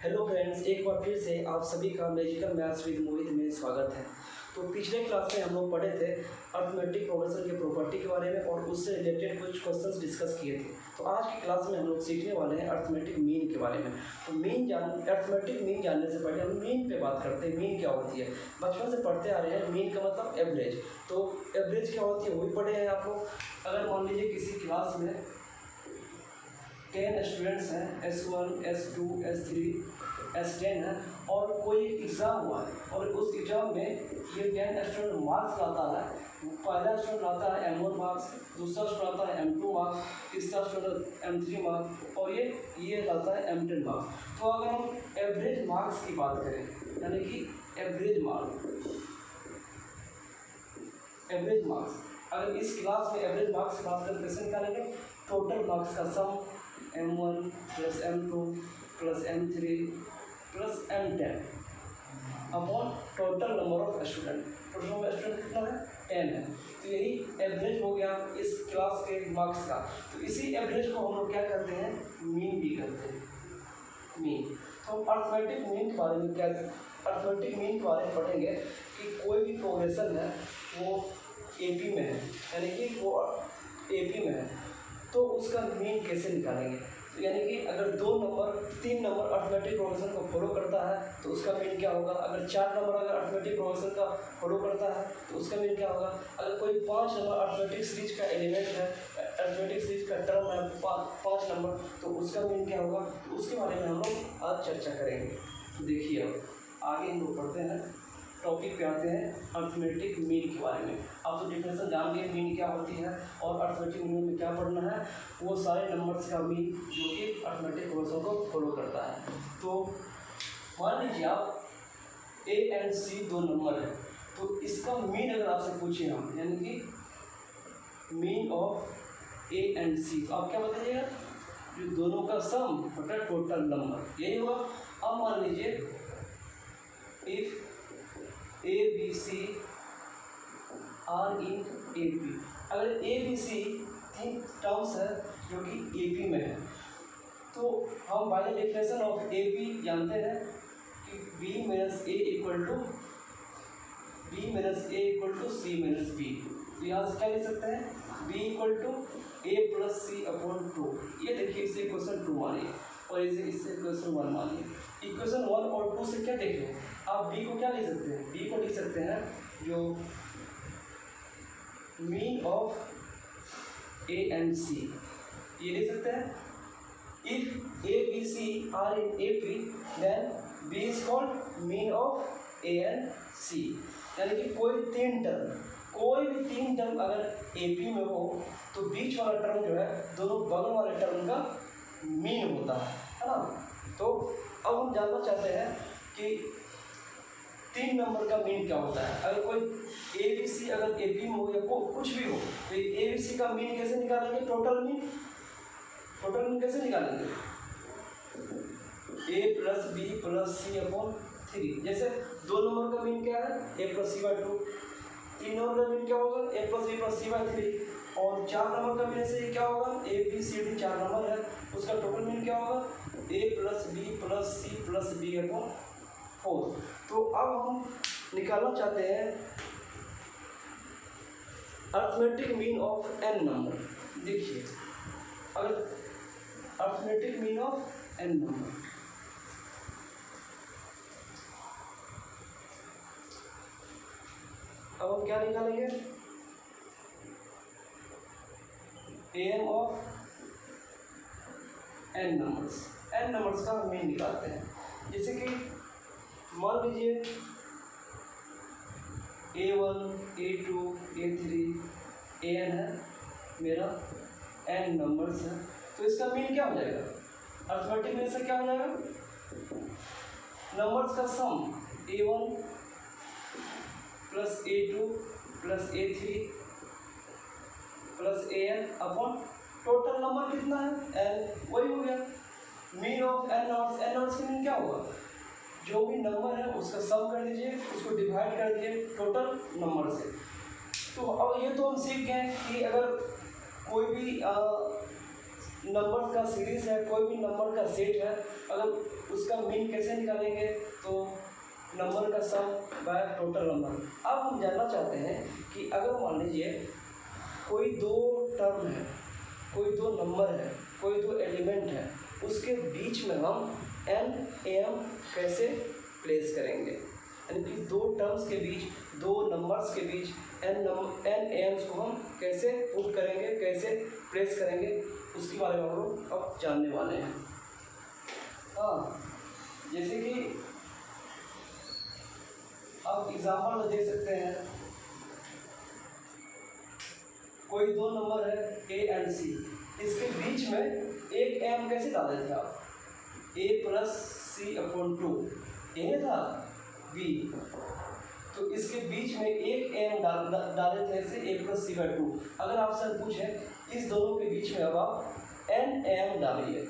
Hello friends, एक बार फिर से आप सभी का मैजिकल मैथ्स विद मोहित में स्वागत है। तो पिछले क्लास में हम लोग पढ़े थे अर्थमेटिक प्रोग्रेशन के प्रॉपर्टी के बारे में और उससे रिलेटेड कुछ क्वेश्चंस डिस्कस किए थे। तो आज की क्लास में हम लोग सीखने वाले हैं अर्थमेटिक मीन के बारे में। तो अर्थमेटिक मीन जानने से पहले हम मीन पे बात करते हैं। मीन क्या होती है? बचपन से पढ़ते आ रहे हैं। मीन का मतलब एवरेज। तो एवरेज क्या होती है वो भी पढ़े हैं आप लोग। अगर मान लीजिए किसी क्लास में 10 स्टूडेंट्स हैं, S1, S2, S3, S10 है और कोई एग्ज़ाम हुआ है और उस एग्ज़ाम में ये 10 स्टूडेंट मार्क्स लाता है। पहला स्टूडेंट लाता है M1 मार्क्स, दूसरा स्टूडेंट लाता है M2 मार्क्स, तीसरा स्टूडेंट M3 मार्क्स और ये लाता है M10 मार्क्स। तो अगर हम एवरेज मार्क्स की बात करें, यानी कि एवरेज मार्क्स अगर इस क्लास में एवरेज मार्क्स की बात करें कैसे निकालेंगे? टोटल मार्क्स का सम M1 plus M2 plus M3 plus M10 upon total number of student. Total number of student कितना है? 10 है। तो यही एवरेज हो गया इस क्लास के मार्क्स का। तो इसी एवरेज को हम लोग क्या करते हैं? मीन भी करते हैं। मीन। तो अर्थमेटिक मीन के बारे में पढ़ेंगे कि कोई भी प्रोग्रेशन है वो AP में है, यानी कि वो AP में है, तो उसका मीन कैसे निकालेंगे? यानी कि अगर 3 नंबर अर्थमेटिक प्रोग्रेशन को फॉलो करता है तो उसका मीन क्या होगा? अगर 4 नंबर अगर अर्थमेटिक प्रोग्रेशन का फॉलो करता है तो उसका मीन क्या होगा? अगर कोई 5 नंबर अर्थमेटिक सीरीज का एलिमेंट है, अर्थमेटिक सीरीज का टर्म है 5 नंबर, तो उसका मीन क्या होगा? तो उसके बारे में हम लोग आज चर्चा करेंगे। तो देखिए अब आगे हम लोग पढ़ते हैं, टॉपिक पे आते हैं अर्थमेटिक मीन के बारे में। आप तो डिफिनेशन जान गए मीन क्या होती है और अर्थमेटिक मीन में क्या पढ़ना है, वो सारे नंबर्स का मीन जो कि अर्थमेटिक प्रोग्रेशन को फॉलो करता है। तो मान लीजिए आप A एंड C 2 नंबर है, तो इसका मीन अगर आपसे पूछे हम, यानी कि mean of A and C, तो आप क्या बताइएगा? जो दोनों का सम बटा टोटल नंबर, यही हुआ। अब मान लीजिए if ABC are in AP, अगर ABC 3 टर्म्स है जो कि AP में है, तो हम by the definition of AP जानते हैं कि B minus A equal to C minus B। तो यहाँ से क्या लिख सकते हैं? B equal to A plus C upon 2। ये देखिए, इसे इक्वेशन 2 मानिए और इसे इक्वेशन 1 मानिए। इक्वेशन 1 और 2 से क्या देखें? आप B को क्या लिख सकते हैं? B को लिख सकते हैं जो mean of A and C, ये लिख सकते हैं। If A B C are in AP then B is called mean of A and C। यानी कि कोई भी 3 टर्म अगर AP में हो तो बीच वाला टर्म जो है दोनों बगल वाले टर्म का मीन होता है ना। तो अब हम जानना चाहते हैं कि 3 नंबर का मीन क्या होता है। अगर कोई ABC अगर AP में हो या कुछ भी हो, तो ABC का मीन कैसे निकालेंगे? टोटल मीन कैसे निकालेंगे? A plus B plus C upon 3। जैसे 2 नंबर का मीन क्या है? A plus C by 2। 3 number का मीन क्या होगा? A plus B plus C by 3। और 4 नंबर का मीन से क्या होगा? A B C D 4 number है, उसका टोटल मीन क्या होगा? A plus B plus C plus D upon 4। तो अब हम निकालना चाहते हैं arithmetic mean of n number. देखिए, अगर arithmetic mean of n number, अब हम क्या निकालेंगे? am ऑफ n नंबर्स का मीन निकालते हैं। जैसे कि मान लीजिए A1 A2 A3 AN है, मेरा n नंबर्स है, तो इसका मीन क्या हो जाएगा? अर्थमेटिक मीन से क्या हो जाएगा? नंबर्स का सम A1 plus A2 plus A3 plus AN upon total number कितना है? n। वही हो गया मीन ऑफ n नंबर्स का मीन क्या होगा? जो भी नंबर है उसका सम कर दीजिए, उसको डिवाइड कर दीजिए टोटल नंबर से। तो अब ये तो हम सीख गए कि अगर कोई भी नंबर का सीरीज है, कोई भी नंबर का सेट है, अगर उसका मीन कैसे निकालेंगे, तो नंबर का सम बाय टोटल नंबर। अब हम जानना चाहते हैं कि अगर मान लीजिए कोई दो टर्म है, कोई दो नंबर है, कोई दो एलिमेंट है, उसके बीच में हम एन एम कैसे प्लेस करेंगे, यानी कि दो टर्म्स के बीच, दो नंबर्स के बीच एन एम्स को हम कैसे पुट करेंगे, कैसे प्लेस करेंगे, उसके बारे में हम लोग अब जानने वाले हैं। हाँ, जैसे कि आप एग्जाम्पल में देख सकते हैं, कोई दो नंबर है ए एंड सी, इसके बीच में एक एम कैसे डाल देते आप, ए प्लस सी अपॉन 2, ये था बी, तो इसके बीच में एक एम डाले थे ऐसे ए प्लस सी बाई 2। अगर आपसे पूछे इस दोनों के बीच में अब आप एन एम डालिए,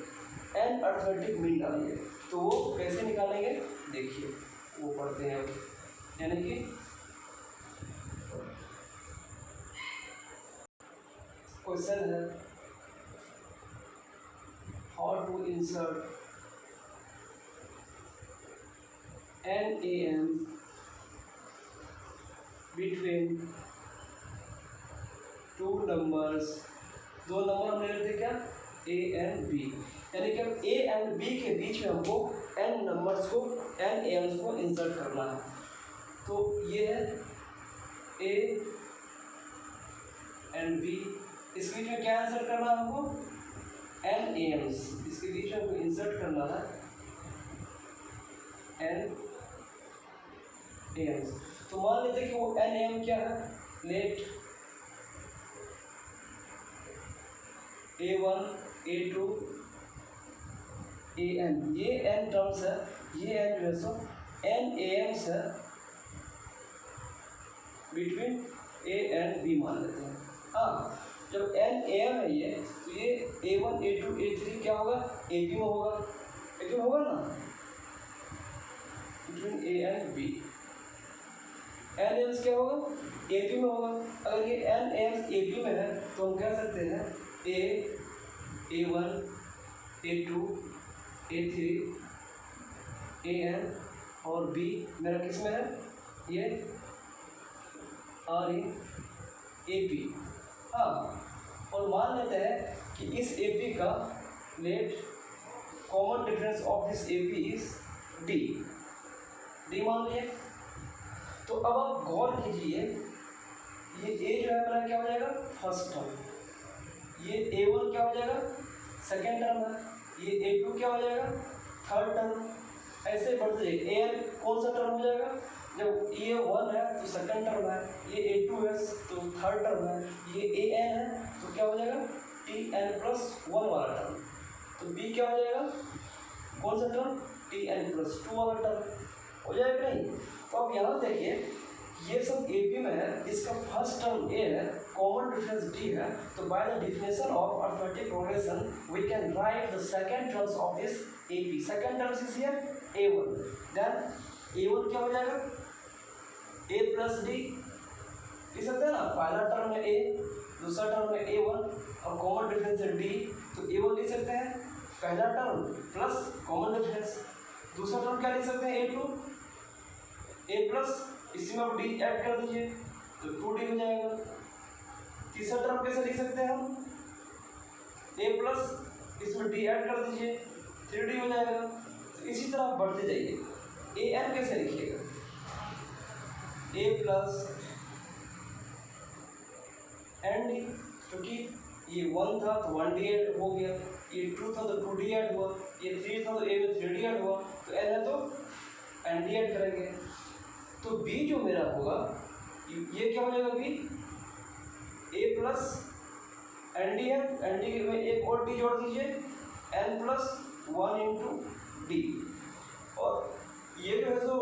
एन अर्थमेटिक मीन डालिए, तो वो कैसे निकालेंगे देखिए, वो पढ़ते हैं अब। यानी कि क्वेश्चन है, how to insert NAM between two numbers, दो नंबर हम ले लेते क्या, A and B, यानी कि A and B के बीच में हमको n नंबर्स को, n AMs को इंसर्ट करना है। तो ये है A and B, इसके बीच में क्या इंसर्ट करना है हमको, n AMs, इसके बीच में हमको इंसर्ट करना है n AMs। तो मान लेते हैं कि वो n AM क्या है, लेट A1 A2 AN, ये n टर्म्स है, ये n जो है सो n AMs है बिटवीन A एंड B मान लेते हैं। हाँ, जब n AM है ये, तो ये A1 A2 A3 क्या होगा, AB में होगा, AB में होगा ना, between A and B। N AIIMS क्या होगा, ए पी में होगा। अगर ये एन एम्स ए पी में है तो हम कह सकते हैं A1 A2 A3 AN और B मेरा किस में है, ये आर इन ए पी। हाँ, और मान लेते हैं कि इस ए पी का late common difference of this A P is D, D मान लिए। तो अब आप गौर कीजिए, ये ए जो है मेरा क्या हो जाएगा, फर्स्ट टर्म, ये A1 क्या हो जाएगा, सेकेंड टर्म है, ये A2 क्या हो जाएगा, थर्ड टर्म, ऐसे बढ़ते जाइए। AN कौन सा टर्म हो जाएगा, जब ये 1 है तो सेकेंड टर्म है, ये A2 है तो थर्ड टर्म है, ये AN है तो क्या हो जाएगा, TN+1 वाला टर्म। तो B क्या हो जाएगा, कौन सा टर्म, TN+2 वाला टर्म हो जाएगा नहीं। तो अब यहाँ देखिए, ये सब ए पी में है, इसका फर्स्ट टर्म ए है, कॉमन डिफरेंस डी है, तो by the definition of arithmetic progression we can write the second terms of this A P. Second terms is here A1, then A1 क्या हो जाएगा, A प्लस डी लिख सकते हैं ना, पहला टर्म है A, दूसरा टर्म है A1 और कॉमन डिफरेंस है D, तो A1 लिख सकते हैं पहला टर्म प्लस कॉमन डिफरेंस, दूसरा टर्म क्या लिख सकते हैं A2 A प्लस, इसी में आप डी ऐड कर दीजिए तो 2D हो जाएगा। तीसरा टर्म कैसे लिख सकते हैं हम, A प्लस, इसमें डी ऐड कर दीजिए 3D हो जाएगा। तो इसी तरह आप बढ़ते जाइए। AN कैसे लिखिएगा, A प्लस एन डी, क्योंकि ये 1 था तो 1D ऐड हो गया, ये 2 था तो 2D ऐड हुआ, ये 3 था तो A में 3D ऐड हुआ, तो N है तो ND ऐड करेंगे। तो B जो मेरा होगा ये क्या हो जाएगा, B A प्लस ND है, ND में एक और D जोड़ दीजिए, N+1 इंटू डी, और ये जो है सो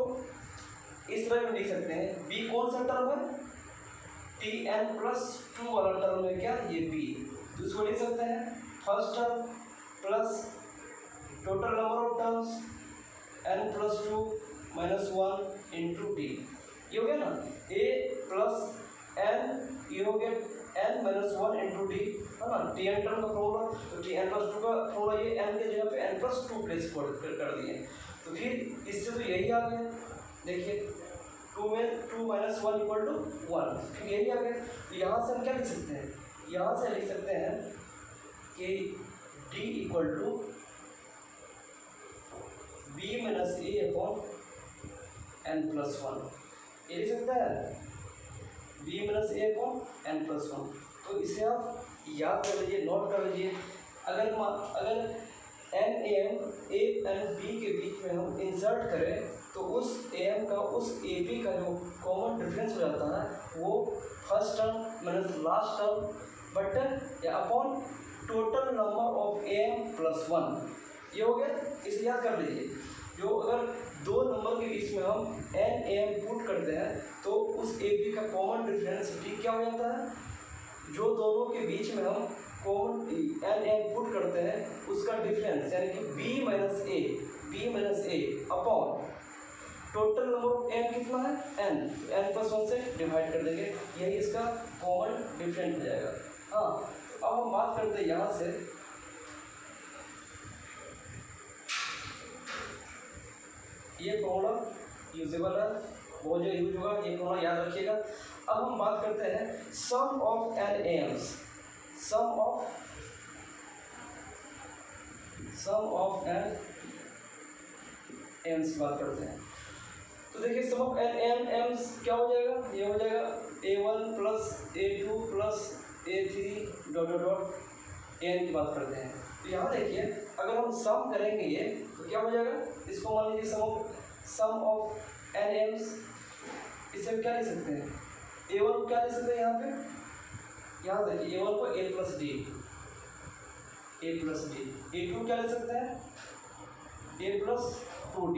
इस तरह में लिख सकते हैं। B कौन सा टर्म है, TN+2 वाला टर्म है क्या, ये B, तो इसको लिख सकते हैं first term plus total number of terms N+2 -1 into D, ये हो गया ना। A प्लस एन, ये हो गया n minus one into d, है ना, टी एन टर्म का फॉर्मूला, तो टी एन प्लस टू का फॉर्मूला, ये एन के जगह पे एन प्लस टू प्लेस कर दिए। तो फिर इससे तो यही आ गया, देखिए टू में two minus one equal to one, फिर यही आ गया। तो यहाँ से हम क्या लिख सकते हैं, यहाँ से लिख सकते हैं कि d equal to b minus a upon n plus one, ये लिख सकते हैं b minus a upon n plus one. तो इसे आप याद कर लीजिए, नोट कर लीजिए। अगर n M A n B के बीच में हम इंसर्ट करें तो उस एम का उस ए बी का जो कॉमन डिफरेंस हो जाता है वो first term minus last term but या upon total number of M plus one, ये हो गया। इसे याद कर लीजिए, जो अगर दो नंबर के बीच में हम एन एम पुट करते हैं तो उस ए बी का कॉमन डिफरेंस डी क्या हो जाता है, जो दोनों के बीच में हम कॉमन एन एम पुट करते हैं उसका डिफरेंस यानी कि b minus a upon total number of m कितना है एन प्लस वन से डिवाइड कर देंगे, यही इसका कॉमन डिफरेंस हो जाएगा। हाँ, अब हम बात करते हैं यहाँ से, ये फॉर्मूला यूजेबल है, बहुत जो यूज होगा, ये फॉर्मूला याद रखिएगा। अब हम बात करते हैं sum of n terms, sum of n terms की बात करते हैं। तो देखिए sum of n n AIIMS क्या हो जाएगा, ये हो जाएगा a1 plus a2 plus a3 dot dot dot n की बात करते हैं। तो यहाँ देखिए अगर हम सम करेंगे ये तो क्या हो जाएगा, इसको मान लीजिए सम ऑफ एन एम्स, इसे हम क्या लिख सकते हैं, a1 को क्या लिख सकते हैं यहाँ पे, यहाँ देखिए a1 को a प्लस डी, a2 क्या लिख सकते हैं a प्लस 2d,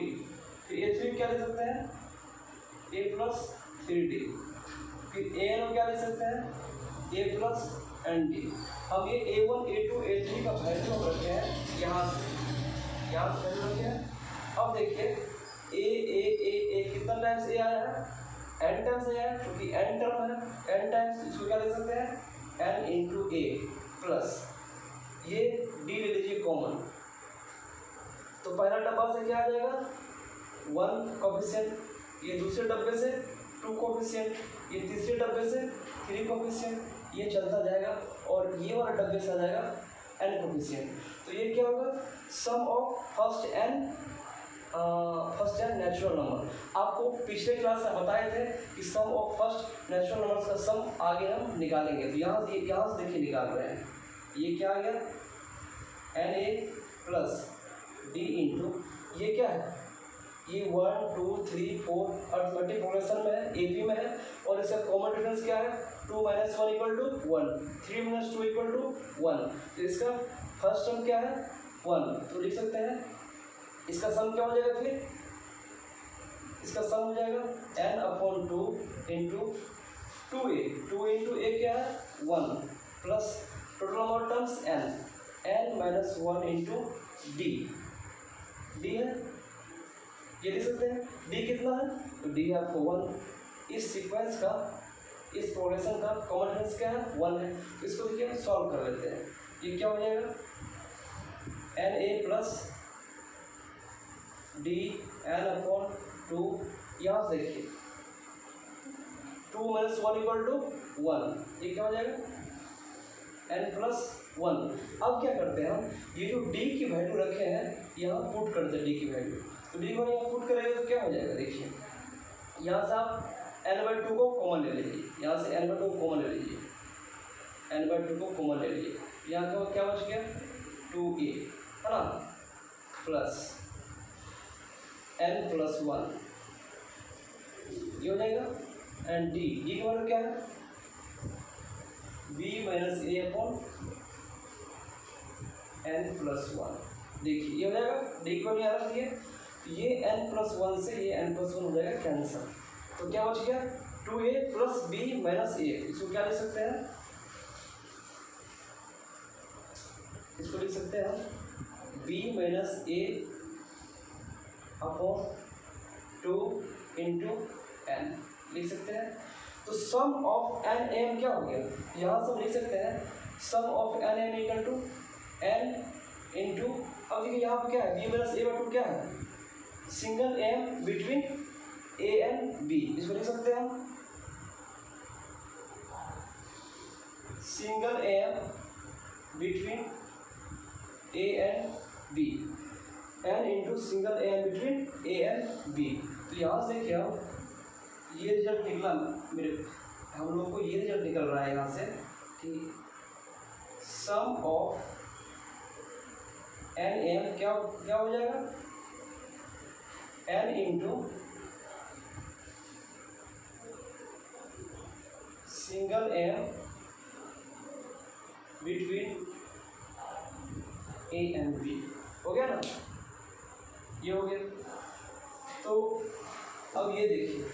फिर a3 क्या लिख सकते हैं a प्लस 3d, फिर an को क्या लिख सकते हैं a प्लस nd। हम ये a1 a2 a3 का वैल्यू हम रखे हैं यहाँ से वैल्यू रखे हैं। अब देखिए a कितना टाइम्स a आया है, n टाइम्स आया है, क्योंकि n टर्म है n टाइम्स, इसको क्या लिख सकते हैं n इंटू a प्लस ये d ले लीजिए कॉमन, तो पहला डब्बा से क्या आ जाएगा 1 कोफिशिएंट, ये दूसरे डब्बे से 2 कोफिशिएंट, ये तीसरे डब्बे से 3 कोफिशिएंट, ये चलता जाएगा और ये वाला डब्बे से आ जाएगा n कोफिशिएंट। तो ये क्या होगा sum of first n natural number. आपको पिछले क्लास में बताए थे कि sum of first natural numbers का सम आगे हम निकालेंगे। तो यहाँ से देखिए निकाल रहे हैं, ये क्या आ गया na प्लस डी इंटू ये क्या है, ये 1 2 3 4 अर्थमेटिक प्रोग्रेशन में है, एपी में है, और इसका कॉमन डिफरेंस क्या है 2 minus 1 equal to 1, 3 minus 2 equal to 1। तो इसका फर्स्ट टर्म क्या है 1, तो लिख सकते हैं इसका सम क्या हो जाएगा, फिर इसका सम हो जाएगा n upon 2 into 2 into a क्या है 1 plus total number terms n minus 1 into d है, ये लिख सकते हैं d कितना है, तो d आपको 1, इस सीक्वेंस का इस प्रोग्रेशन का कॉमन डिफरेंस क्या है 1 है। तो इसको देखिए सॉल्व कर लेते हैं, ये क्या हो जाएगा na plus D n upon 2, यहाँ से देखिए 2 माइनस 1 इक्वल टू 1, ये क्या हो जाएगा n प्लस 1। अब क्या करते हैं हम, ये जो d की वैल्यू रखे हैं यहाँ पुट करते हैं d की वैल्यू, तो d को यहाँ पुट करेंगे तो क्या हो जाएगा, देखिए यहाँ से आप n/2 को कॉमन ले लीजिए, यहाँ से n/2 को कॉमन ले लीजिए, n/2 को कॉमन ले लीजिए, यहाँ का क्या बच गया 2a है ना, प्लस n प्लस 1, ये हो जाएगा एंड d की वैल्यू क्या है b minus a upon n plus 1। देखिए ये हो जाएगा d की वैल्यू यहाँ रख दिए, ये n प्लस 1 से ये n प्लस 1 हो जाएगा कैंसर, तो क्या बच गया 2a plus b minus a। इसको क्या लिख सकते हैं, इसको लिख सकते हैं हम b minus a upon 2 into n लिख सकते हैं। तो सम ऑफ एन एम क्या हो गया, यहाँ से हम लिख सकते हैं sum of n M equal to n into, अब देखिए यहाँ पर क्या है, b minus a by two क्या है, single M between a and b, इसको लिख सकते हैं हम single M between a and b, n into single M between a and b. तो यहाँ से देखिए हम ये रिजल्ट निकला मेरे, हम लोगों को ये रिजल्ट निकल रहा है यहाँ से कि सम ऑफ एन एम क्या हो जाएगा, n into single M between a and b, हो गया ना, ये हो गया। तो अब ये देखिए,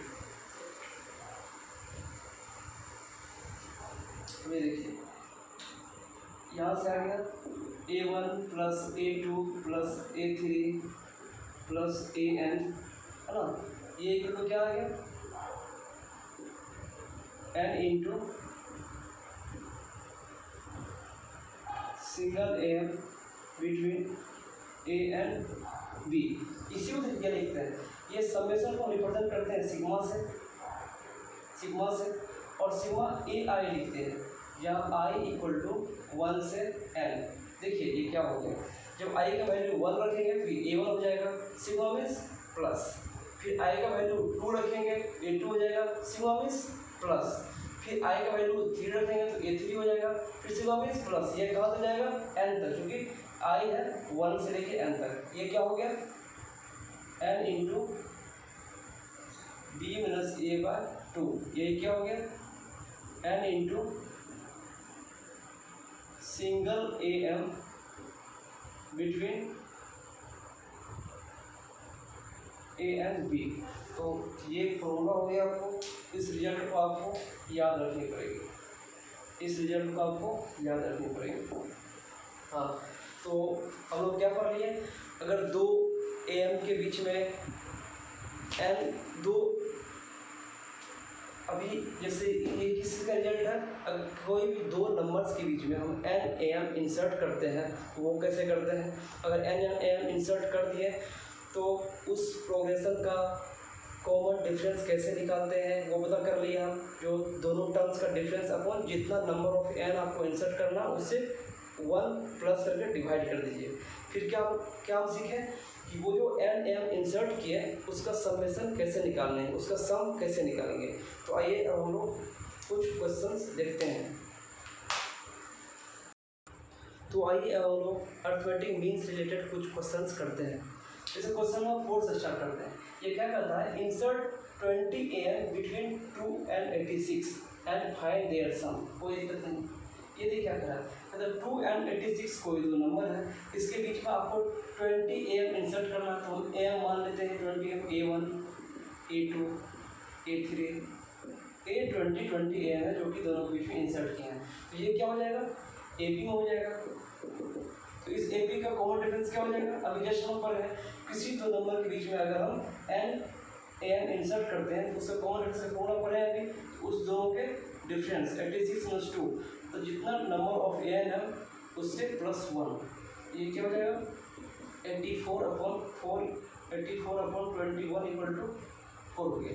ये देखिए यहाँ से आ गया A1 plus A2 plus A3 plus AN, है ना, ये तो क्या आ गया, n into single M between a and b. इसी को क्या लिखते हैं, ये समेशन को रिप्रेजेंट करते हैं सिग्मा से, और सिग्मा ए आई लिखते हैं, जहाँ आई इक्वल टू 1 से n। देखिए ये क्या हो गया, जब आई का वैल्यू 1 रखेंगे तो ये A1 हो जाएगा, सिग्मा मीन्स प्लस, फिर आई का वैल्यू 2 रखेंगे A2 हो जाएगा, सिग्मा मीन्स प्लस, फिर आई का वैल्यू 3 रखेंगे तो A3 हो जाएगा, फिर सिग्मा मीन्स प्लस, ये कहाँ तक जाएगा n तक, क्योंकि आई है 1 से लेके n तक। ये क्या हो गया, n into b minus a by 2, ये क्या हो गया, n into single a m between a and b. तो ये फॉर्मूला हो गया आपको, इस रिजल्ट को आपको याद रखनी पड़ेगी, इस रिजल्ट को आपको याद रखनी पड़ेगी। हाँ, तो हम लोग क्या पढ़ लिए, अगर दो AM के बीच में n दो, अभी जैसे ये किसी का रिजल्ट है, अगर कोई भी दो नंबर्स के बीच में हम n AM इंसर्ट करते हैं, वो कैसे करते हैं, अगर n AM इंसर्ट कर दिए तो उस प्रोग्रेशन का कॉमन डिफरेंस कैसे निकालते हैं वो पता कर लिया हम, जो दोनों टर्म्स का डिफरेंस अपॉन जितना नंबर ऑफ n आपको इंसर्ट करना उससे 1 प्लस करके डिवाइड कर दीजिए। फिर क्या हम सीखे कि वो जो n m इंसर्ट किए उसका समेशन कैसे निकालना है, उसका सम कैसे निकालेंगे। तो आइए अब हम लोग कुछ क्वेश्चंस देखते हैं। तो आइए अब हम लोग अर्थमेटिक मीन्स रिलेटेड कुछ क्वेश्चंस करते हैं। जैसे क्वेश्चन नंबर 4 से स्टार्ट करते हैं। ये क्या कहता है, insert 20 AM between 2 and 86 and find their sum. कोई दिक्कत नहीं, ये देखिए क्या कह रहा है, अगर 2 and 86 कोई दो नंबर है, इसके बीच में आपको 20 AM इंसर्ट करना, तो हम AM मान लेते हैं 20 A1 A2 A3 A20 20 AM है, जो कि दोनों के बीच में इंसर्ट किए हैं। तो ये क्या हो जाएगा, AP में हो जाएगा। तो इस AP का कॉमन डिफरेंस क्या हो जाएगा, अभी जस्ट नंबर है, किसी दो नंबर के बीच में अगर हम n AM इंसर्ट करते हैं तो उसका कॉमन डिफरेंस का फॉर्मूला पढ़े अभी, उस दोनों के डिफरेंस 86 + 2, तो जितना नंबर ऑफ an है उससे +1, ये क्या हो जाएगा 84/4 84/21 = 4 हो गया।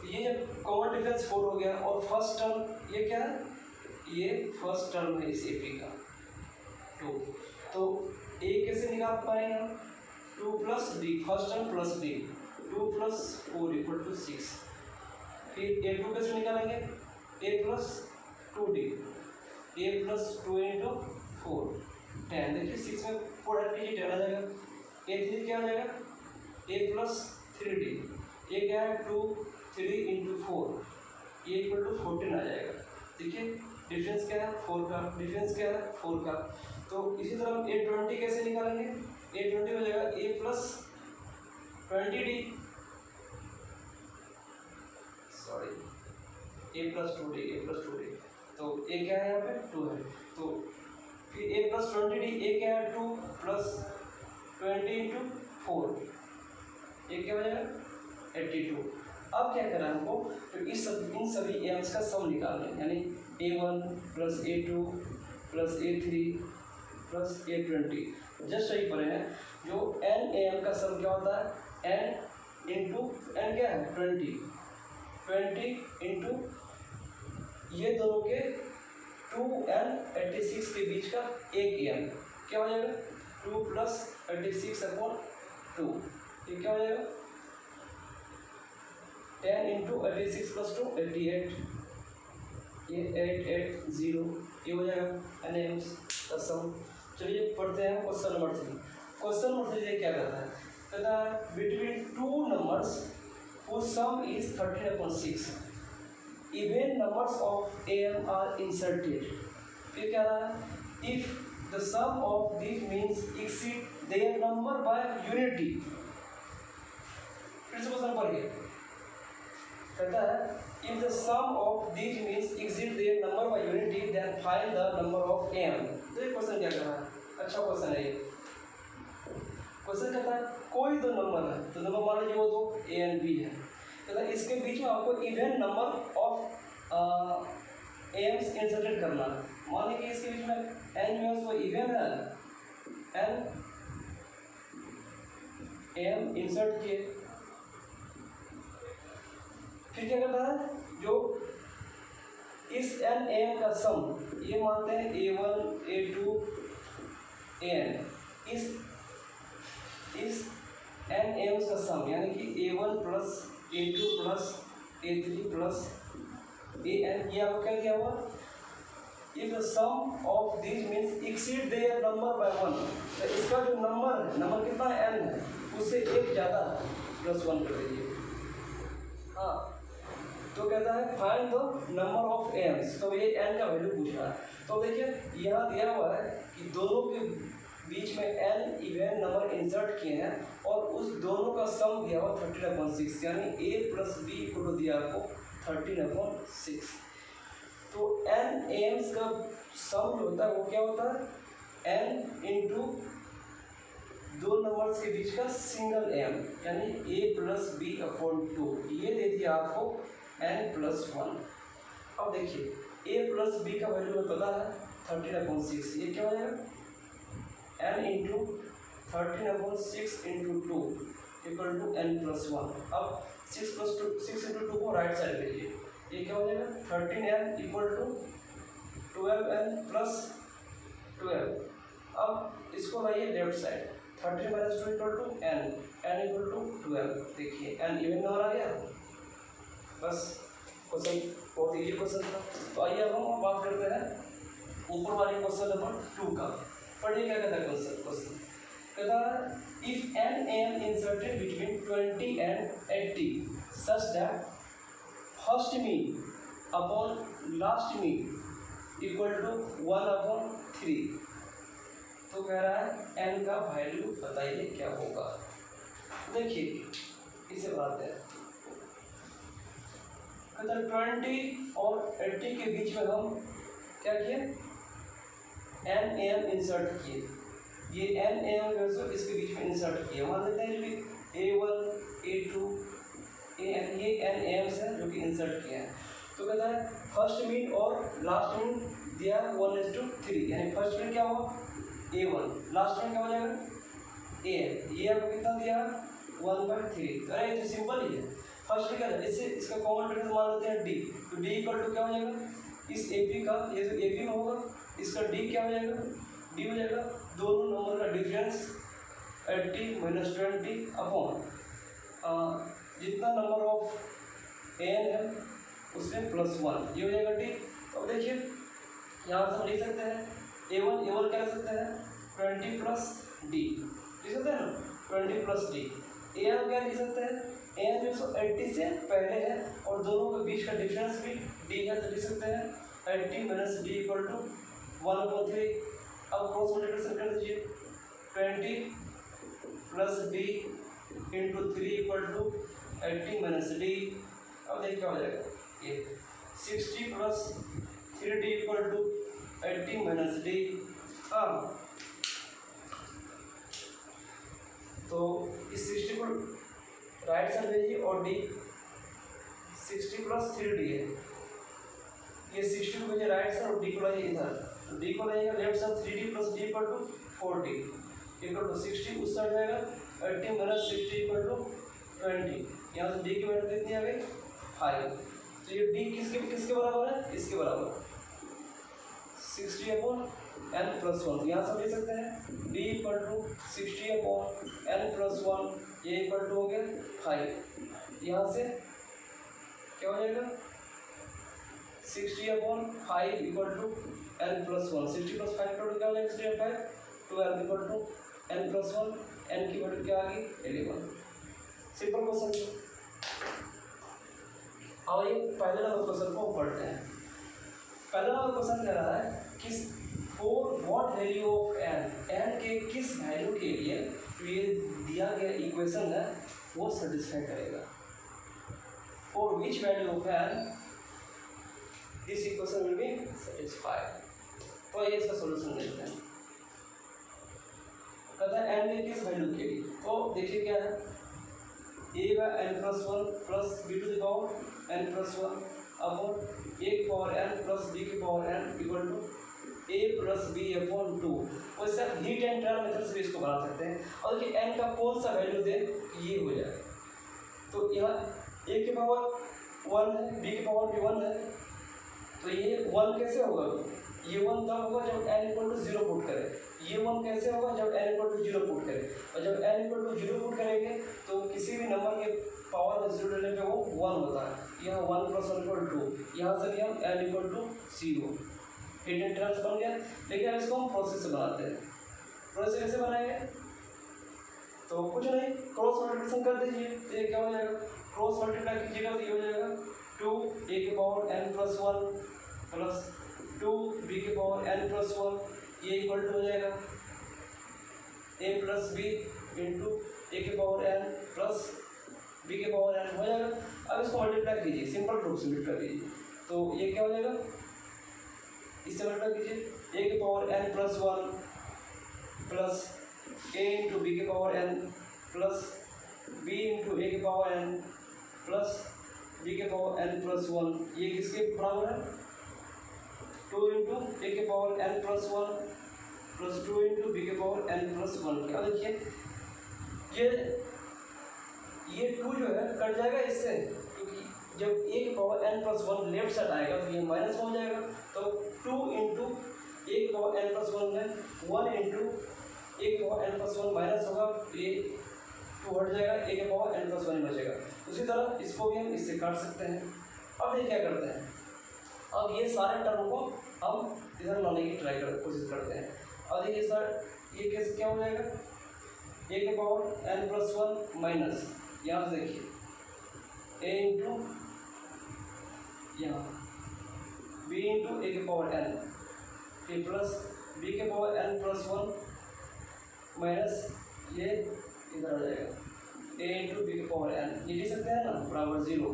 ये जब कॉमन डिफरेंस 4 हो गया, और फर्स्ट टर्म ये क्या है, ये फर्स्ट टर्म है इस AP का 2, तो A कैसे निकाल पाएंगे हम, 2 + D, first term plus D, 2 + 4 = 6। फिर A2 कैसे निकालेंगे, A + 2D, A + 2 × 4 10, देखिए 6 में 4 ऐड कीजिए 10 आ जाएगा। A3 क्या हो जाएगा, A + 3D, ये क्या है 2 3 × 4, ये = 14 आ जाएगा। देखिए डिफरेंस क्या है 4 का, डिफरेंस क्या है 4 का। तो इसी तरह A20 कैसे निकालेंगे, A20 हो जाएगा A + 20D, sorry A + 2D, तो A क्या है यहाँ पे 2 है, तो फिर A + 20D, A क्या है 2 + 20 × 4, ये क्या हो जाएगा 82। अब क्या करना है हमको, तो इन सभी एम्स का सम निकालना है, यानी A1 plus A2 plus A3 plus A20 just सही पड़े हैं। जो n am का सम क्या होता है, n इंटू n क्या है 20 इंटू ये दोनों के 2n86 के बीच का एक am क्या हो जाएगा 2 प्लस 86/2, ये क्या हो जाएगा 10 इंटू 86 प्लस 2 88, ये 880 ये हो जाएगा n एम्स का सम। चलिए पढ़ते हैं क्वेश्चन नंबर 3। क्वेश्चन नंबर 3 क्या कहता है between two numbers whose sum is 13/6 even numbers of am are inserted। ये क्या रहा है, if the sum of these means exceed their number by unity। फिर से क्वेश्चन पढ़िए, कहता है if the sum of these means exceed their number by unity then find the number of am। तो ये क्वेश्चन क्या कर रहा है, अच्छा क्वेश्चन है ये। क्वेश्चन कहता है कोई दो नंबर है, तो नंबर मान लीजिए वो दो a एंड b है, कहता है इसके बीच में आपको even number of AIIMS inserted करना है। मान लीजिए इसके बीच में n जो है वो इवन है, n m इंसर्ट किए, फिर क्या करता है जो इस n am का सम ये मानते हैं a1 a2 an, इस n एम्स का सम यानी कि a1 plus a2 plus a3 plus an, ये आपको क्या दिया हुआ, if the sum of these means exceed their number by 1, तो इसका जो नंबर कितना है n है उससे एक ज़्यादा प्लस 1 कर दीजिए। हाँ, तो कहता है find the number of AIIMS, तो ये n का वैल्यू पूछ रहा है। तो देखिए यहाँ दिया हुआ है कि दोनों के बीच में n इवन नंबर इंसर्ट किए हैं और उस दोनों का सम दिया हुआ 13/6, यानी a प्लस b को दिया आपको 13/6। तो n एम्स का सम जो होता है वो क्या होता है n इंटू दो नंबर्स के बीच का सिंगल m, यानी a प्लस b/2, ये दे दिया आपको n+1। अब देखिए a प्लस b का वैल्यू हमें पता है 13/6, ये क्या हो जाएगा n into 13/6 into 2 equal to n+1। अब 6 इंटू 2 को राइट साइड लीजिए, ये क्या हो जाएगा 13n equal to 12n plus 12। अब इसको लाइए left side, 13 minus 2 equal to n equal to 12। देखिए n इवन नंबर आ गया, बस क्वेश्चन बहुत इजी क्वेश्चन था। तो आइए अब हम बात करते हैं ऊपर वाले क्वेश्चन नंबर 2 का। पढ़िए क्या कहता है क्वेश्चन कहता है if n am inserted between 20 and 80 such that first mean upon last mean equal to 1/3, तो कह रहा है n का वैल्यू बताइए क्या होगा। देखिए इसे बताते हैं, कहता है 20 और 80 के बीच में हम क्या किए n am इंसर्ट किए, ये n am वैसे इसके बीच में इंसर्ट किए। मान लेते हैं a1 a2 an, ये n am's है जो कि इंसर्ट किए हैं। तो कहता है फर्स्ट मीन और लास्ट मीन दिया 1:3, यानी फर्स्ट मीन क्या हुआ a1, लास्ट मीन क्या हो जाएगा an, ये आपको कितना दिया 1/3। अरे ये तो सिंपल ही है। फर्स्ट क्या है, इससे इसका कॉमन डिफरेंस मान लेते हैं d, तो d इक्वल टू क्या हो जाएगा इस AP का, ये तो AP में होगा, इसका d क्या हो जाएगा d हो जाएगा दोनों नंबर का डिफरेंस 80 - 20 अपॉन जितना नंबर ऑफ n है उसमें +1, ये हो जाएगा d। अब देखिए यहाँ से हम लिख सकते हैं a1 क्या लिख सकते हैं 20 प्लस d, लिख सकते हैं ना 20 प्लस d। an क्या लिख सकते हैं an जो 80 से पहले है और दोनों के बीच का डिफरेंस भी d है, तो लिख सकते हैं 80 - d इक्वल टू 1/3। अब क्रॉस मल्टीप्लिकेशन कर दीजिए 20 plus d into 3 equal to 80 - d। अब देखिए क्या हो जाएगा ये 60 plus 3d equal to 80 - d। अब तो इस 60 को राइट साइड भेजिए और d 60 प्लस 3d है, ये 60 को भेजे राइट साइड और d को लाइए इधर, तो d को लाइएगा left side 3d plus d equal to 4d equal to 60 उस साइड जाएगा 80 माइनस 60 इक्वल टू 20, यहाँ से d की वैल्यू कितनी आ गई 5, तो ये d किसके किसके बराबर है, इसके बराबर 60 अपॉन n प्लस 1, यहाँ से ले सकते हैं d equal to 60 upon n plus 1, ये इक्वल टू हो गया 5, यहाँ से क्या हो जाएगा 60 upon 5 equal to n plus 1, 60 plus 5 equal to क्या हो जाएगा 60 5 12 equal to n plus 1, n की वैल्यू क्या आ गई 11। Simple question. और ये पहले नंबर क्वेश्चन को पढ़ते हैं। पहला नंबर क्वेश्चन कह रहा है कि for what value of n के किस वैल्यू के लिए तो ये दिया गया इक्वेशन है वो सेटिस्फाई करेगा। For which value of n this equation will be satisfied. तो ये इसका सॉल्यूशन देखते हैं। कहता है n के किस वैल्यू के लिए, तो देखिए क्या है a by n plus 1 plus b to the power n plus 1 upon a की पावर n प्लस b की power n equal to a plus b upon 2। वैसे आप हीट एंड ट्रायल मेथड से भी इसको बना सकते हैं। और देखिए n का कौन सा वैल्यू दे ये हो जाए, तो यहाँ a की पावर 1 है, b की पावर भी 1 है, तो ये 1 कैसे होगा, ये 1 तब होगा जब n इक्वल टू 0 पुट करें, ये 1 कैसे होगा जब n इक्वल टू 0 पुट करें, और जब n इक्वल टू 0 पुट करेंगे तो किसी भी नंबर के पावर में 0 डालने पे वो 1 होता है। यहाँ 1 प्लस 1 इक्वल 2, यहाँ से भी हम n equal to 0 hit and trans बन गया। लेकिन अब इसको हम प्रोसेस से बनाते हैं। प्रोसेस कैसे बनाएंगे, तो कुछ नहीं, क्रॉस मल्टीप्लिकेशन कर दीजिए, तो ये क्या हो जाएगा, क्रॉस मल्टीप्लाई कीजिएगा तो ये हो जाएगा 2 a की power n plus 1 plus 2 b की पावर n प्लस 1, ये इक्वल टू हो जाएगा a plus b into a की पावर n प्लस b की पावर n हो जाएगा। अब इसको मल्टीप्लाई कीजिए, सिंपल रूप से मल्टीप्लाई कीजिए, तो ये क्या हो जाएगा, इससे मल्टीप्लाई कीजिए a की power n plus 1 plus a into b की power n plus b into a की पावर n प्लस b की पावर n प्लस 1, ये किसके बराबर है 2 इंटू a की power n plus 1 plus 2 into b की पावर n प्लस 1। क्या देखिए ये 2 जो है कट जाएगा इससे, क्योंकि जब a की power n plus 1 left side आएगा तो ये माइनस हो जाएगा, तो 2 इंटू a की पावर n प्लस 1 में 1 इंटू a की पावर n प्लस 1 माइनस होगा, तो ये 2 हट जाएगा, a की पावर n प्लस 1 बचेगा। उसी तरह इसको भी हम इससे काट सकते हैं। अब ये क्या करते हैं, अब ये सारे टर्म को हम इधर लाने की कोशिश करते हैं। अब देखिए सर ये कैसे क्या हो जाएगा, a की पावर n प्लस 1 माइनस यहाँ से देखिए a इंटू यहाँ b इंटू a की पावर n फिर प्लस b के पावर n प्लस 1 माइनस ये इधर आ जाएगा a इंटू b की पावर n, ये लिख सकते हैं ना बराबर 0।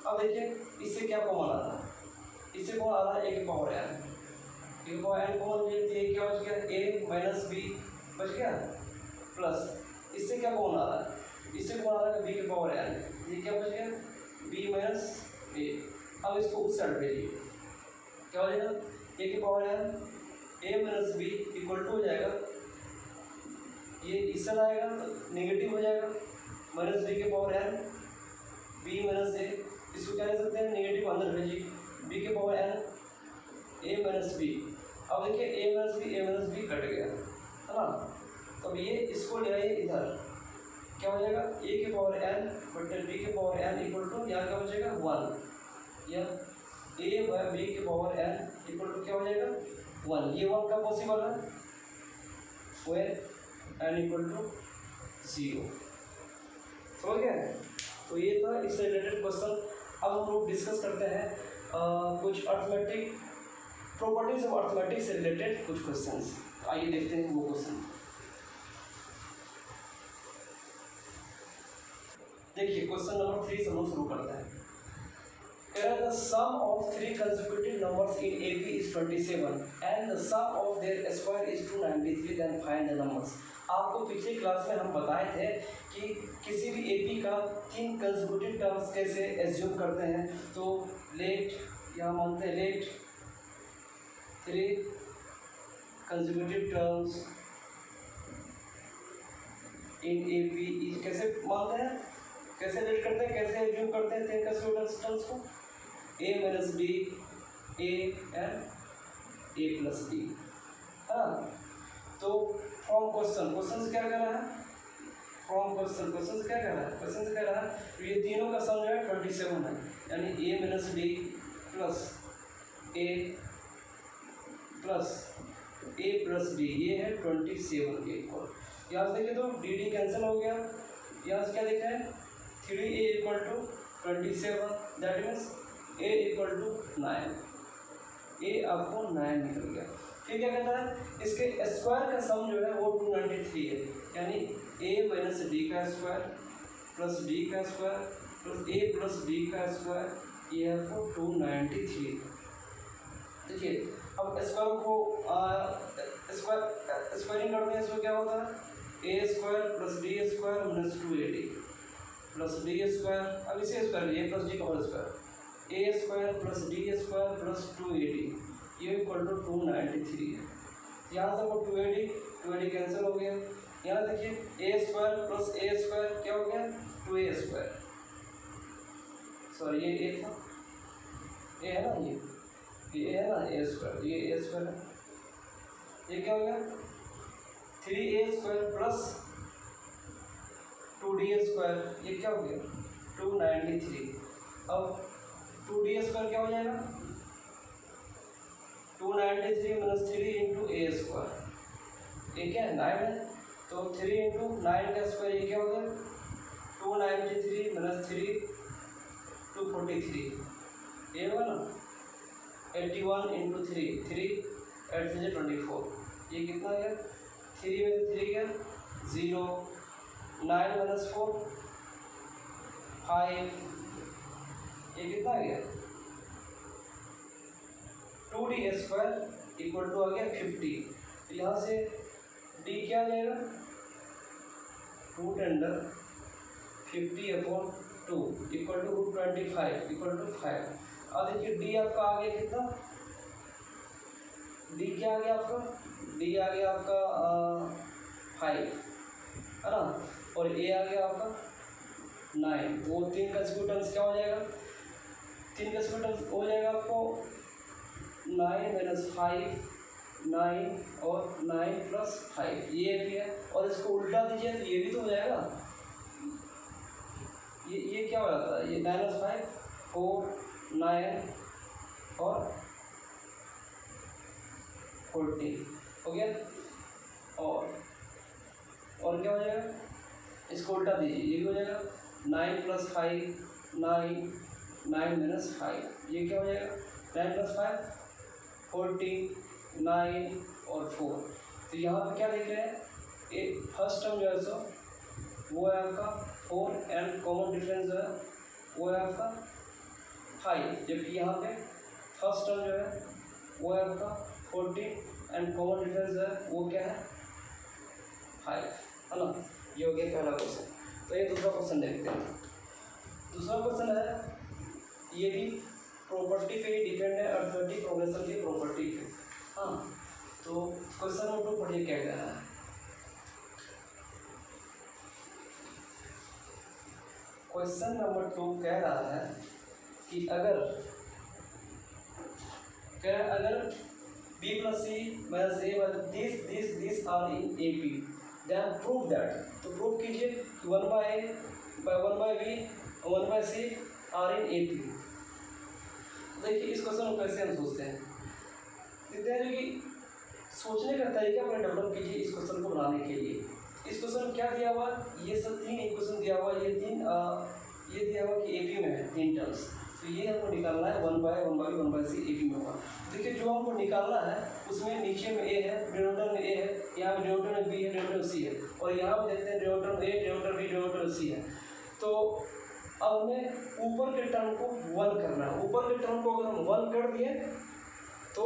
अब देखिए इससे क्या कॉमन आ रहा है, इससे कौन आ रहा है a की पावर n, a की पावर n कॉमन ले लिए, क्या बच गया a माइनस b बच गया, प्लस इससे क्या कौन आ रहा है, इससे कौन आ रहा है b की पावर n, ये क्या बच गया b माइनस a। अब इसको उस साइड भेजिए, क्या हो जाएगा a की power n a minus b equal to हो जाएगा, ये इस साइड आएगा तो नेगेटिव हो जाएगा माइनस b की power n b minus a, इसको क्या ले सकते हैं नेगेटिव अंदर भेजिए b की power n a minus b। अब देखिए a माइनस b कट गया है ना, तो अब ये इसको ले आइए इधर, क्या हो जाएगा a की पावर n बटे b की पावर n इक्वल टू यहाँ क्या बचेगा 1, या a बाय b की पावर n इक्वल टू क्या हो जाएगा 1। ये 1 का पॉसिबल है व्हेन n इक्वल टू 0। समझ गए, तो ये था इससे रिलेटेड क्वेश्चन। अब हम लोग डिस्कस करते हैं कुछ अर्थमेटिक प्रॉपर्टीज ऑफ अर्थमेटिक से रिलेटेड कुछ क्वेश्चंस। आइए देखते हैं वो क्वेश्चन। देखिए क्वेश्चन नंबर 3 से हम शुरू करते हैं। The sum of 3 consecutive numbers in AP is 27 and the sum of their square is 293, then find the numbers। आपको पिछली क्लास में हम बताए थे कि किसी भी एपी का 3 कंसेक्यूटिव टर्म्स कैसे एज्यूम करते हैं। तो लेट, यहाँ मानते हैं let 3 consecutive terms in AP, कैसे मानते हैं, कैसे लेट करते हैं, कैसे एज्यूम करते हैं 3 कंसेक्यूटिव टर्म्स को, a minus D, A and A plus D, है ना। तो फ्रॉम क्वेश्चन से क्या कर रहा है, फ्रॉम क्वेश्चन से क्या कर रहा है, क्वेश्चन से कह रहा है तो ये तीनों का सम जो है 27 है, यानी a minus D plus a plus D, ये है 27 के इक्वल। यहाँ से देखिए तो डी डी कैंसिल हो गया, यहाँ से क्या देखा है 3a equal to 27, that means a equal to 9, a आपको 9 निकल गया। फिर क्या कहता है, इसके स्क्वायर का सम जो है वो 293 है, यानी a माइनस डी का स्क्वायर प्लस डी का square plus a plus d का स्क्वायर, ये आपको 293। देखिए अब स्क्वायर को स्क्वायरिंग करते हैं, इसमें क्या होता है a square plus d square minus 2ad plus d square, अब इसे स्क्वायर a प्लस डी का whole square, a square plus d square plus 2ad, ये इक्वल टू 293 है। यहाँ से वो 2ad कैंसिल हो गया, यहाँ देखिए a square plus a square क्या हो गया 2a स्क्वायर, सॉरी ये a था, a है ना, ये है ना a स्क्वायर, ये a स्क्वायर है, ये क्या हो गया 3a square plus 2d square, ये क्या हो गया 293। अब 2d स्क्वायर क्या हो जाएगा 293 माइनस 3 इंटू ए स्क्वायर, ये क्या है 9 है, तो 3 इंटू 9 का स्क्वायर, ये क्या हो गया 293 माइनस 3 243, ये होगा ना 81 इंटू 3 8 से 24, ये कितना है 3 में 3 गया 0, 9 माइनस 4 5, ये कितना आ गया 2d स्क्वायर इक्वल टू आ गया 50। तो यहाँ से d क्या आ जाएगा root under 50/2 equal to root 25 equal to 5। अब देखिए d आपका आ गया कितना, d क्या आ गया आपका, d आ गया आपका 5, है ना, और a आ गया आपका 9, वो 3 कंसेक्यूटिव क्या हो जाएगा, 3 कंसेक्यूटिव हो जाएगा आपको 9 माइनस 5 9 और 9 प्लस 5, ये भी है, और इसको उल्टा दीजिए तो ये भी तो हो जाएगा, ये क्या हो जाता है, ये -5 4 9 और 40 हो गया, और क्या हो जाएगा, इसको उल्टा दीजिए ये भी हो जाएगा 9 प्लस 5 9 माइनस 5, ये क्या हो जाएगा 9 प्लस 5 40 9 और 4। तो यहाँ पे क्या देख रहे हैं, एक फर्स्ट टर्म जो है सो वो है आपका 4 एंड कॉमन डिफरेंस जो है वो है आपका 5, जबकि यहाँ पे फर्स्ट टर्म जो है वो है आपका 40 एंड कॉमन डिफरेंस जो है वो क्या है 5, है ना। ये हो गया पहला क्वेश्चन। तो ये दूसरा क्वेश्चन देखते हैं। दूसरा क्वेश्चन है, ये भी प्रॉपर्टी पे ही डिपेंड है, अर्थमेटिक प्रोग्रेशन की प्रॉपर्टी पे। हाँ, तो क्वेश्चन नंबर 2 पढ़िए क्या कह रहा है। क्वेश्चन नंबर 2 कह रहा है कि अगर b plus c minus a this are in AP, then prove that, तो प्रूव कीजिए 1 by b 1 by c are in AP। देखिए इस क्वेश्चन को कैसे हम सोचते हैं, देखते हैं कि सोचने का तरीका अपना डेवलप कीजिए इस क्वेश्चन को बनाने के लिए। इस क्वेश्चन क्या दिया हुआ, ये सब 3 इक्वेशन दिया हुआ, ये दिया हुआ कि एपी में है 3 टर्म्स, तो ये हमको निकालना है 1 बाय 1 बाय सी एपी में होगा। देखिए जो हमको निकालना है उसमें नीचे में ए है, डिनोमिनेटर में ए है, यहाँ डिनोमिनेटर में बी है, डिनोमिनेटर में सी है, और यहाँ पे देखते हैं डिनोमिनेटर में ए, डिनोमिनेटर बी, डिनोमिनेटर सी है। तो अब हमें ऊपर के टर्म को 1 करना है। ऊपर के टर्म को अगर हम 1 कर दिए तो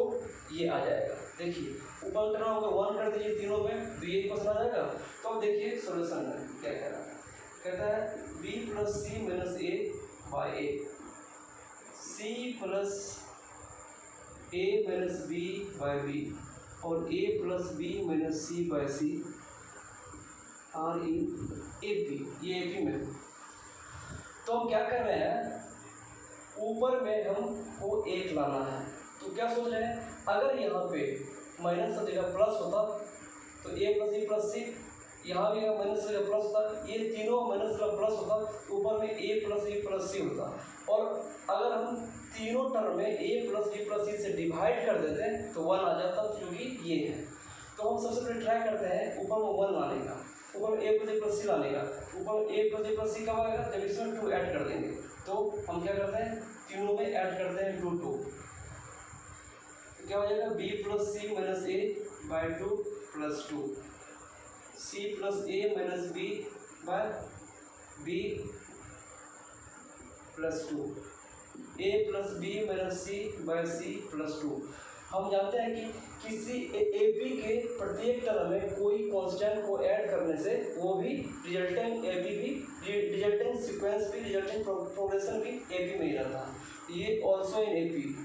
ये आ जाएगा। देखिए ऊपर करना होगा 1 कर दीजिए तीनों में, तो ये क्वेश्चन आ जाएगा। तो अब देखिए सॉल्यूशन में क्या कह रहा है, कहता है b plus c minus a by a, c plus a minus b by b और a plus b minus c by c are in A P, ये ए पी में। तो हम क्या कर रहे हैं, ऊपर में हमको एक लाना है, तो क्या सोच रहे हैं, अगर यहाँ पे माइनस का जगह प्लस होता तो ए प्लस सी, यहाँ भी अगर माइनस का प्लस होता, ये तीनों माइनस का प्लस होता, ऊपर में ए प्लस सी होता। और अगर हम तीनों टर्म में ए प्लस सी से डिवाइड कर देते हैं तो 1 आ जाता, जो कि ये है। तो हम सबसे पहले ट्राई करते हैं ऊपर में 1 लाने का, ऊपर में ए प्लस सी लाने का। ऊपर ए प्लस सी कब आएगा, जब इसमें 2 ऐड कर देंगे। तो हम क्या करते हैं, तीनों में ऐड करते हैं 2 2, तो क्या हो जाएगा b plus c minus a by 2 plus 2, c plus a minus b by b plus 2, a plus b minus c by c plus 2। हम जानते हैं कि किसी ए पी के प्रत्येक टर्म में कोई कांस्टेंट को ऐड करने से वो भी रिजल्टेंट ए पी भी, रिजल्टेंट सीक्वेंस भी, रिजल्टेंट प्रोग्रेशन भी ए पी में ही रहता है। ये also in A P,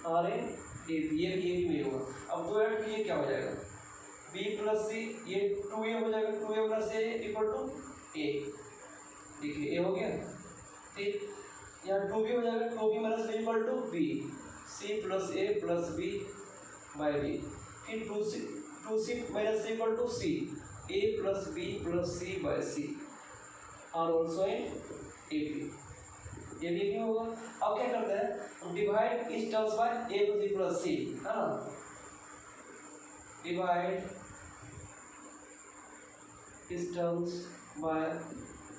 are in A P, ये भी ए पी में होगा। अब 2 ऐड कीजिए, क्या हो जाएगा बी प्लस सी, ये 2a हो जाएगा, 2a plus a equal to a, देखिए ए हो गया, ठीक। यहाँ 2b हो जाएगा, 2b minus b equal to b, c plus a plus b by b, फिर 2c minus c equal to c, a plus b plus c by c are also in A P, ये भी क्यों होगा। अब क्या करते हैं, divide इस terms bye a plus c, है ना, डिवाइड इस terms bye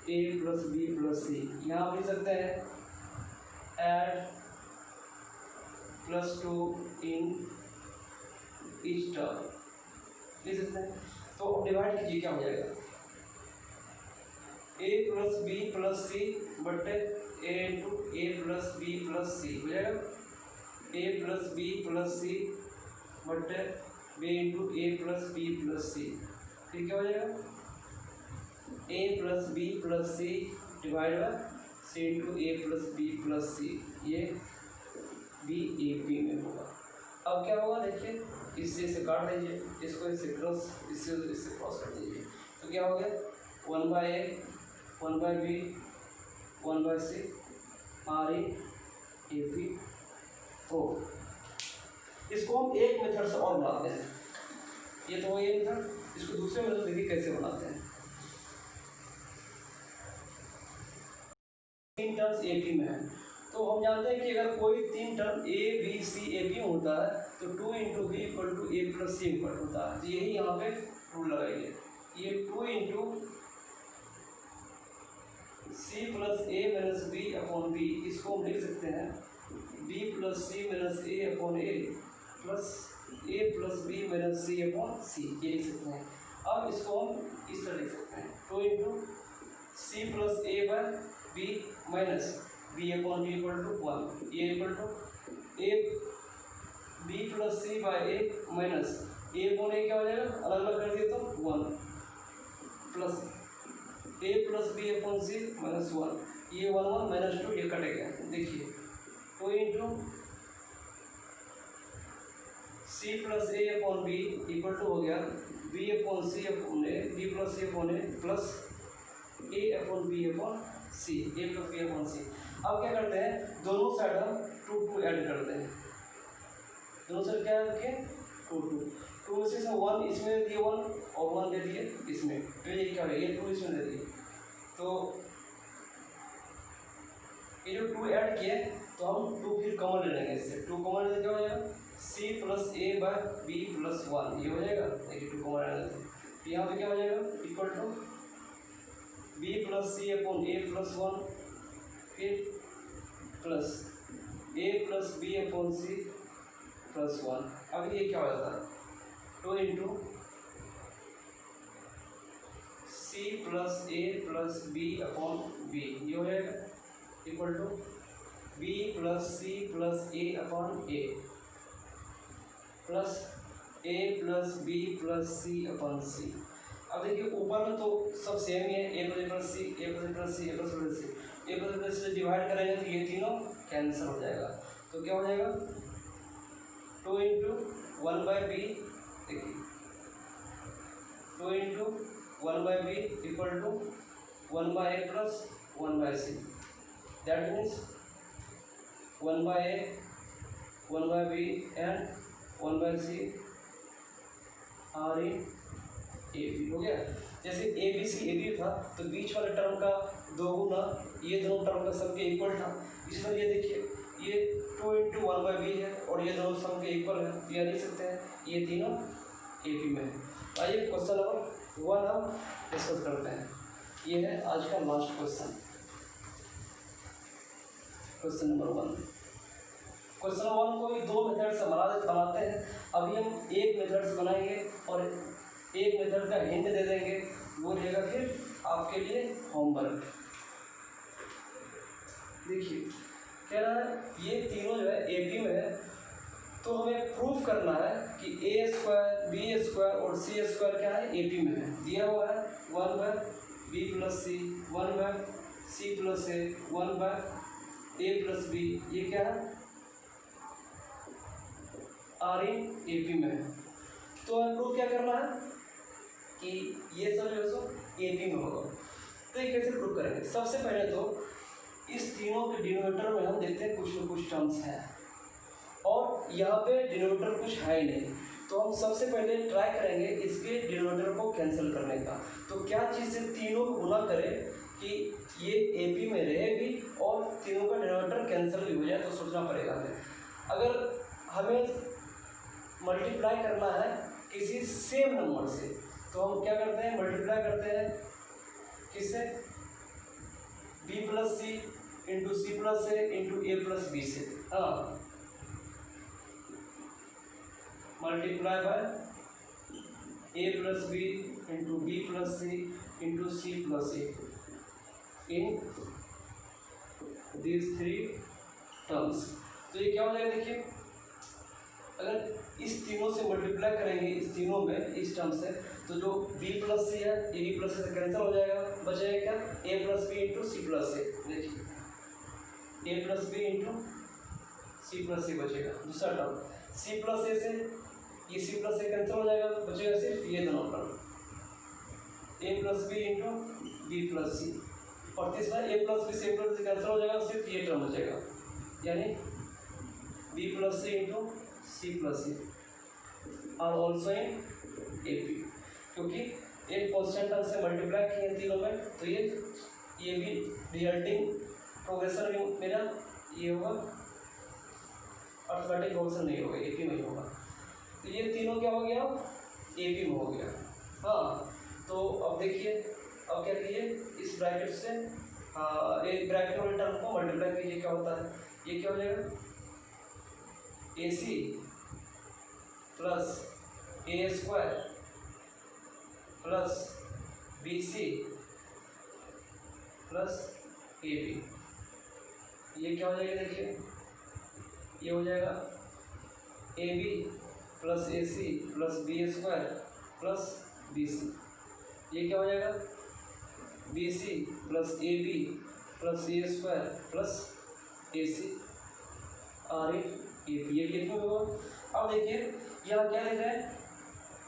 a plus b plus सी। यहाँ लिख सकते हैं add plus 2 in each term, लिख सकते हैं। तो डिवाइड कीजिए, क्या हो जाएगा ए प्लस बी प्लस सी बटे ए into a plus b plus सी हो जाएगा, ए प्लस बी प्लस सी बटे B into a plus b plus सी, फिर क्या हो जाएगा a plus b plus c divide by c into a plus b plus c, ये b ए P में होगा। अब क्या होगा, देखिए इससे इसे काट दीजिए, इसको इससे क्रॉस, इससे क्रॉस कर दीजिए, तो क्या हो गया 1 by a 1 by b 1 by c are A P ओ। इसको हम एक मेथड से और बनाते हैं, ये तो ये मेथड, इसको दूसरे मेथड देखिए कैसे बनाते हैं। 3 टर्म्स ए पी में है, तो हम जानते हैं कि अगर कोई 3 term a b c A P में होता है तो 2 into b equal to a plus c equal होता है, तो यही यहाँ पे रूल लगाइए, ये 2 into c plus a minus b upon B, इसको हम लिख सकते हैं B plus c minus a upon a plus a plus b minus C upon सी, ये लिख सकते हैं। अब इसको हम इस तरह लिख सकते हैं 2 into c plus a by b minus b upon b equal to 1, ये equal to a b plus c by a minus a upon a, क्या हो जाएगा अलग अलग कर दिए तो 1 plus a plus b upon c minus 1, ये 1 1 माइनस 2 ये कट गया, देखिए 2 into c plus a upon b equal to हो गया b upon c upon a, b plus c upon a plus a upon b upon c, a plus b upon c. अब क्या करते हैं, दोनों साइड हम 2 2 ऐड करते हैं, दोनों साइड क्या रखें 2 2, 2 में से 1 इसमें दे दिए 1 और 1 दे दिए इसमें, तो ये क्या है, ये 2 इसमें दे दिए, तो ये जो 2 ऐड किए तो हम 2 फिर कॉमन ले लेंगे, इससे 2 कॉमन लेते क्या हो जाएगा सी plus a by b plus 1, ये हो जाएगा, देखिए 2 कॉमन ले लेते हैं, यहाँ पे क्या हो जाएगा equal to b plus c upon a plus 1 फिर plus a plus b upon c plus 1। अब ये क्या हो जाता है 2 into c plus a plus b upon b, ये हो जाएगा equal to b plus c plus a upon a plus a plus b plus c upon c. अब देखिए ऊपर में तो सब सेम ही है, a plus c, a plus c, a plus c, a plus से डिवाइड करेंगे तो ये तीनों कैंसिल हो जाएगा। तो क्या हो जाएगा 2 इंटू 1/b, देखिए 2 into 1/b equal to 1/a प्लस 1/c, that means 1/a 1/b and 1/c are in A B. हो गया। जैसे ए बी सी ए बी था तो बीच वाले टर्म का 2 गुना ये दोनों टर्म का सम के इक्वल था। इस तरह ये देखिए ये 2 इंटू 1/b है और ये दोनों सम के इक्वल है, तो यह लिख सकते हैं ये तीनों ए बी में है। आइए क्वेश्चन नंबर 1 हम डिस्कस करते हैं। ये है आज का last question, question number 1। Question 1 को भी 2 मेथड से बनाते हैं। अभी हम एक मेथड से बनाएंगे और एक मेथड का हिंट दे देंगे, वो रहेगा फिर आपके लिए होमवर्क। देखिए कह रहा है ये तीनों जो है ए बी में है, तो हमें प्रूफ करना है कि ए स्क्वायर बी स्क्वायर और सी स्क्वायर क्या है ए बी में है। दिया हुआ है 1/b प्लस सी, 1/c प्लस ए, 1/a प्लस बी, ये क्या है आर इन ए पी में है। तो हमें प्रूफ क्या करना है कि ये सब जो है सो ए पी में होगा। तो ये कैसे प्रूफ करेंगे? सबसे पहले तो इस तीनों के डिनोमिनेटर में हम देखते हैं कुछ न कुछ टर्म्स हैं और यहाँ पे डिनोमिनेटर कुछ है ही नहीं, तो हम सबसे पहले ट्राई करेंगे इसके डिनोमिनेटर को कैंसिल करने का। तो क्या चीज़ से तीनों को गुना करें कि ये ए पी में रहे भी और तीनों का डिनोमिनेटर कैंसिल भी हो जाए, तो सोचना पड़ेगा हमें। अगर हमें मल्टीप्लाई करना है किसी सेम नंबर से, तो हम क्या करते हैं मल्टीप्लाई करते हैं किससे b plus c into c plus a into a plus b से। हाँ, multiply by a plus b into b plus c into c plus a in these 3 terms. तो ये क्या हो जाएगा देखिए, अगर इस तीनों से मल्टीप्लाई करेंगे इस तीनों में इस टर्म से, तो जो b प्लस सी है ये b प्लस से कैंसिल हो जाएगा, बचेगा क्या a plus b into c plus a. देखिए a plus b into c plus a बचेगा। दूसरा टर्म c प्लस ए से ये c प्लस ए कैंसिल हो जाएगा, बचेगा सिर्फ ये दोनों term a plus b into b plus c. और तीसरा a प्लस बी से a प्लस से कैंसिल हो जाएगा, सिर्फ ये टर्म बचेगा, यानी b plus c into c plus c are also in A P. क्योंकि एक कॉन्स्टेंट टर्म से मल्टीप्लाई किए हैं तीनों में, तो ये भी रिजल्टिंग प्रोग्रेशन भी मेरा ये होगा, अर्थमेटिक प्रोग्रेशन नहीं होगा, ए पी में ही होगा। तो ये तीनों क्या हो गया ए पी में हो गया। हाँ, तो अब देखिए अब क्या कीजिए इस ब्रैकेट से एक ब्रैकेट वाले टर्म को मल्टीप्लाई कीजिए, क्या होता है ये क्या हो जाएगा a c plus a square plus b c plus a b. ये क्या हो जाएगा देखिए, ये हो जाएगा a b plus a c plus b square plus b c. ये क्या हो जाएगा b c plus a b plus a square plus a c are A P. ये कितना होगा? अब देखिए यहाँ क्या लिखा है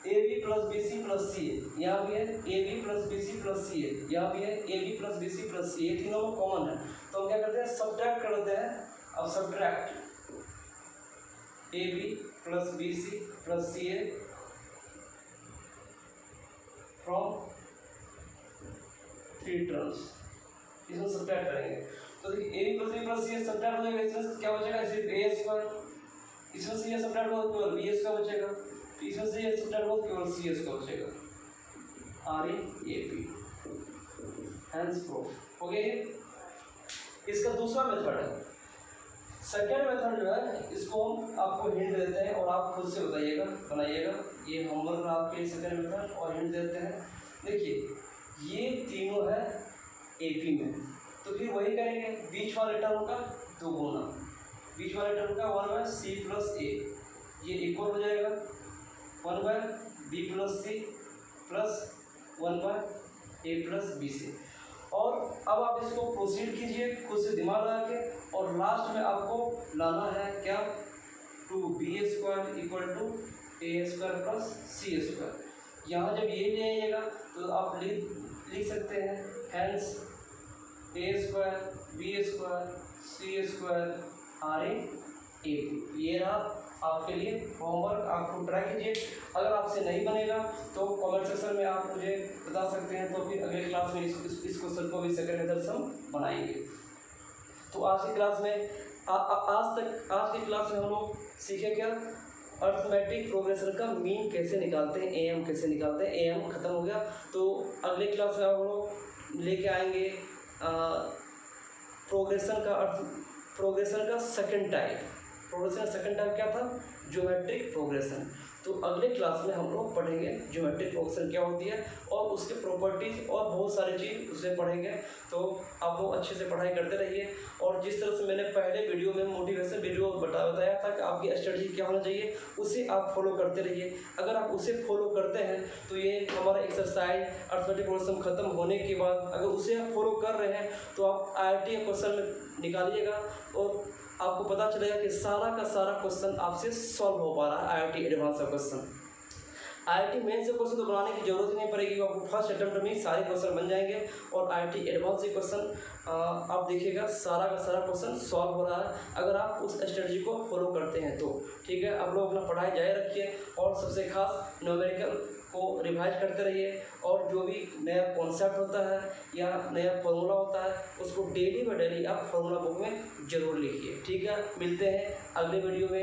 a b plus b c plus c है, यहाँ भी है a b plus b c plus c है, यहाँ भी है a b plus b c plus c, ये तीनों में कॉमन है। तो हम क्या करते हैं सब्ट्रैक्ट कर देते हैं। अब subtract a b plus b c plus c a from 3 terms, इसमें सब्ट्रैक्ट करेंगे तो देखिए a b plus b plus c subtract हो जाएगा, इसमें क्या बचेगा सिर्फ ए स्क्वायर, इसमें से ये सब्ट्रैक्ट हो केवल बी स्क्वायर बचेगा, इसमें से ये सब्ट्रैक्ट हो केवल सी स्क्वायर बचेगा। Are in A P hence proof हो गया। इसका दूसरा मेथड है, सेकेंड मेथड जो है इसको हम आपको हिंट देते हैं और आप खुद से बताइएगा बनाइएगा। ये होमवर्क आपके सेकेंड मेथड और हिंट देते हैं। देखिए ये तीनों है ए पी में, तो फिर वही करेंगे बीच वाले टर्म का 2 गुना, बीच वाले टर्म का 1/c प्लस ए, ये इक्वल हो जाएगा 1/b+c प्लस 1/a+b से। और अब आप इसको प्रोसीड कीजिए खुद से दिमाग लगा के, और लास्ट में आपको लाना है क्या, 2b² = a² + c²। यहाँ जब ये ले आइएगा तो आप लिख सकते हैं hence a² b² c² RA AP। ये रहा आपके लिए होमवर्क, आपको ट्राई कीजिए। अगर आपसे नहीं बनेगा तो कमेंट सेक्शन में आप मुझे बता सकते हैं, तो फिर अगले क्लास में इस क्वेश्चन को भी सेकंड मेथड से हम बनाएंगे। तो आज की क्लास में आज की क्लास में हम लोग सीखे क्या, अर्थमेटिक प्रोग्रेशन का मीन कैसे निकालते हैं, एम कैसे निकालते हैं। एम खत्म हो गया, तो अगले क्लास में हम लोग लेके आएंगे प्रोग्रेशन का सेकंड टाइप। प्रोग्रेशन का सेकंड टाइप क्या था, ज्योमेट्रिक प्रोग्रेशन। तो अगले क्लास में हम लोग पढ़ेंगे ज्योमेट्रिक प्रोग्रेशन क्या होती है और उसके प्रॉपर्टीज और बहुत सारी चीज़ उससे पढ़ेंगे। तो आप लोग अच्छे से पढ़ाई करते रहिए, और जिस तरह से मैंने पहले वीडियो में मोटिवेशन वीडियो बताया था कि आपकी स्ट्रेटजी क्या होना चाहिए, उसे आप फॉलो करते रहिए। अगर आप उसे फॉलो करते हैं तो ये हमारा एक्सरसाइज अर्थमेटिक प्रोग्रेशन खत्म होने के बाद अगर उसे आप फॉलो कर रहे हैं तो आप IIT का क्वेश्चन निकालिएगा और आपको पता चलेगा कि सारा का सारा क्वेश्चन आपसे सॉल्व हो पा रहा है। IIT एडवांस का क्वेश्चन, IIT मेन से क्वेश्चन तो बनाने की जरूरत ही नहीं पड़ेगी, आपको फर्स्ट अटेम्प्ट में सारे क्वेश्चन बन जाएंगे। और IIT एडवांस के क्वेश्चन आप देखिएगा सारा का सारा क्वेश्चन सॉल्व हो रहा है, अगर आप उस स्ट्रेटजी को फॉलो करते हैं तो। ठीक है, आप लोग अपना पढ़ाई जारी रखिए, और सबसे खास न्यूमेरिकल को रिवाइज करते रहिए, और जो भी नया कॉन्सेप्ट होता है या नया फॉर्मूला होता है उसको डेली बाय डेली आप फॉर्मूला बुक में ज़रूर लिखिए। ठीक है, मिलते हैं अगले वीडियो में।